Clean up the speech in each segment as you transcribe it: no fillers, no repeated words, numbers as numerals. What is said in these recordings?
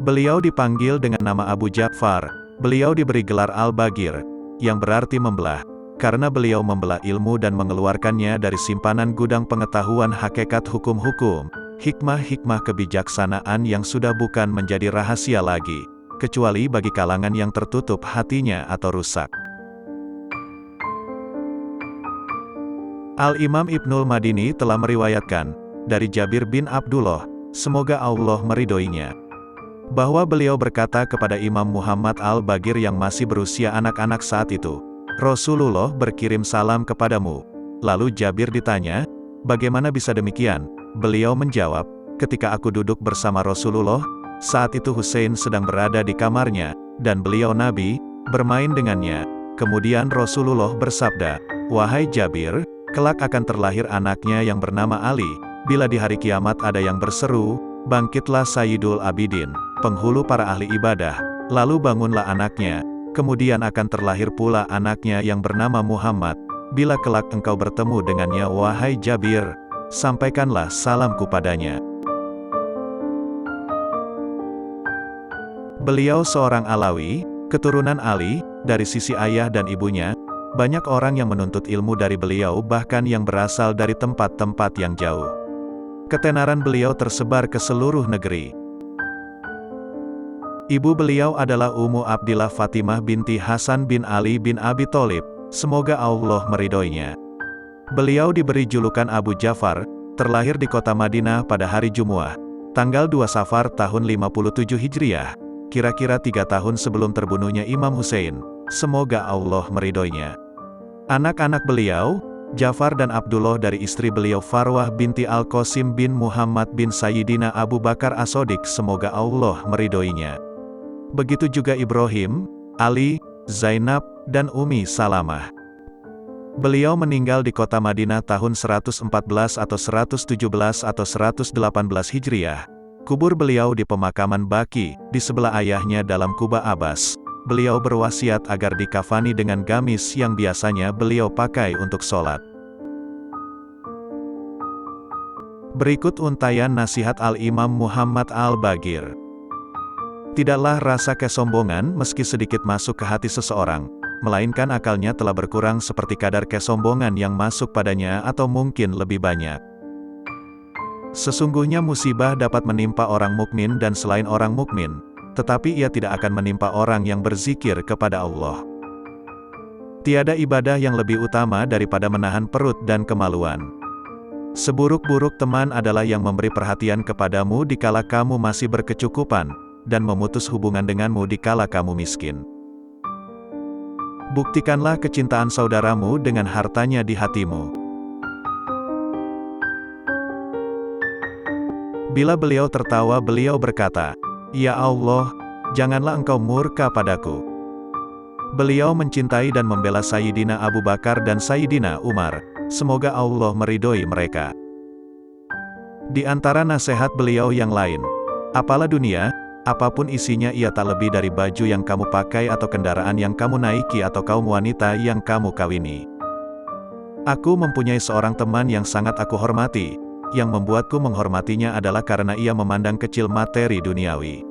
Beliau dipanggil dengan nama Abu Ja'far. Beliau diberi gelar Al-Bagir, yang berarti membelah, karena beliau membelah ilmu dan mengeluarkannya dari simpanan gudang pengetahuan hakikat hukum-hukum, hikmah-hikmah kebijaksanaan yang sudah bukan menjadi rahasia lagi, kecuali bagi kalangan yang tertutup hatinya atau rusak. Al-Imam Ibnul Madini telah meriwayatkan, dari Jabir bin Abdullah, semoga Allah meridhoinya, bahwa beliau berkata kepada Imam Muhammad Al-Bagir yang masih berusia anak-anak saat itu, Rasulullah berkirim salam kepadamu. Lalu Jabir ditanya, bagaimana bisa demikian? Beliau menjawab, ketika aku duduk bersama Rasulullah, saat itu Hussein sedang berada di kamarnya, dan beliau Nabi, bermain dengannya. Kemudian Rasulullah bersabda, wahai Jabir, kelak akan terlahir anaknya yang bernama Ali. Bila di hari kiamat ada yang berseru, bangkitlah Sayyidul Abidin, penghulu para ahli ibadah, lalu bangunlah anaknya. Kemudian akan terlahir pula anaknya yang bernama Muhammad. Bila kelak engkau bertemu dengannya wahai Jabir, sampaikanlah salamku padanya. Beliau seorang Alawi, keturunan Ali, dari sisi ayah dan ibunya. Banyak orang yang menuntut ilmu dari beliau bahkan yang berasal dari tempat-tempat yang jauh. Ketenaran beliau tersebar ke seluruh negeri. Ibu beliau adalah Ummu Abdillah Fatimah binti Hasan bin Ali bin Abi Tholib, semoga Allah meridhoinya. Beliau diberi julukan Abu Ja'far, terlahir di kota Madinah pada hari Jumu'ah, tanggal 2 Safar tahun 57 Hijriah, kira-kira 3 tahun sebelum terbunuhnya Imam Hussein, semoga Allah meridhoinya. Anak-anak beliau, Ja'far dan Abdullah dari istri beliau Farwah binti Al-Qasim bin Muhammad bin Sayyidina Abu Bakar As-Sodiq, semoga Allah meridhoinya. Begitu juga Ibrahim, Ali, Zainab, dan Ummi Salamah. Beliau meninggal di kota Madinah tahun 114 atau 117 atau 118 Hijriah. Kubur beliau di pemakaman Baqi, di sebelah ayahnya dalam Quba Abbas. Beliau berwasiat agar dikafani dengan gamis yang biasanya beliau pakai untuk sholat. Berikut untayan nasihat Al-Imam Muhammad Al-Bagir. Tidaklah rasa kesombongan meski sedikit masuk ke hati seseorang, melainkan akalnya telah berkurang seperti kadar kesombongan yang masuk padanya atau mungkin lebih banyak. Sesungguhnya musibah dapat menimpa orang mukmin dan selain orang mukmin, tetapi ia tidak akan menimpa orang yang berzikir kepada Allah. Tiada ibadah yang lebih utama daripada menahan perut dan kemaluan. Seburuk-buruk teman adalah yang memberi perhatian kepadamu dikala kamu masih berkecukupan, dan memutus hubungan denganmu dikala kamu miskin. Buktikanlah kecintaan saudaramu dengan hartanya di hatimu. Bila beliau tertawa, beliau berkata, ya Allah, janganlah engkau murka padaku. Beliau mencintai dan membela Sayyidina Abu Bakar dan Sayyidina Umar, semoga Allah meridhoi mereka. Di antara nasihat beliau yang lain, apalah dunia, apapun isinya ia tak lebih dari baju yang kamu pakai atau kendaraan yang kamu naiki atau kaum wanita yang kamu kawini. Aku mempunyai seorang teman yang sangat aku hormati, yang membuatku menghormatinya adalah karena ia memandang kecil materi duniawi.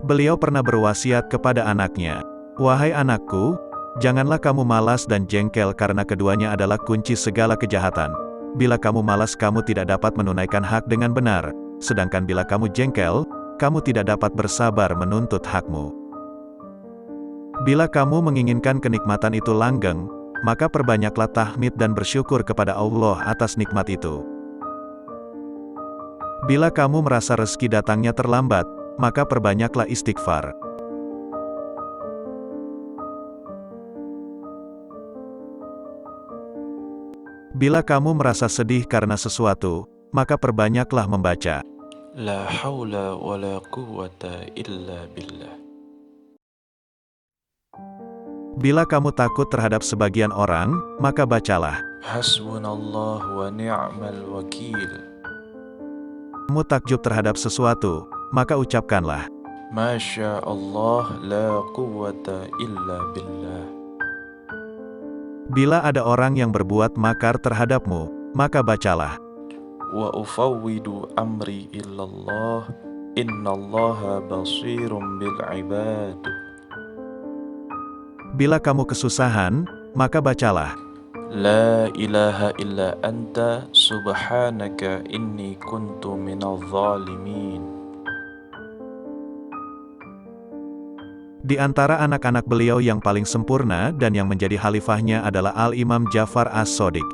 Beliau pernah berwasiat kepada anaknya, wahai anakku, janganlah kamu malas dan jengkel karena keduanya adalah kunci segala kejahatan. Bila kamu malas kamu tidak dapat menunaikan hak dengan benar, sedangkan bila kamu jengkel, kamu tidak dapat bersabar menuntut hakmu. Bila kamu menginginkan kenikmatan itu langgeng, maka perbanyaklah tahmid dan bersyukur kepada Allah atas nikmat itu. Bila kamu merasa rezeki datangnya terlambat, maka perbanyaklah istighfar. Bila kamu merasa sedih karena sesuatu, maka perbanyaklah membaca. La haula wa la quwwata illa billah. Bila kamu takut terhadap sebagian orang, maka bacalah. Hasbunallah wa ni'mal wakil. Kamu takjub terhadap sesuatu, maka ucapkanlah. Masya Allah la quwwata illa billah. Bila ada orang yang berbuat makar terhadapmu, maka bacalah. وأفوض أمري إلى الله إن الله بصير بالعباد. Bila kamu kesusahan, maka bacalah, لا إله إلا أنت سبحانك إني كنت من الظالمين. Di antara anak-anak beliau yang paling sempurna dan yang menjadi khalifahnya adalah Al-Imam Ja'far As-Shadiq.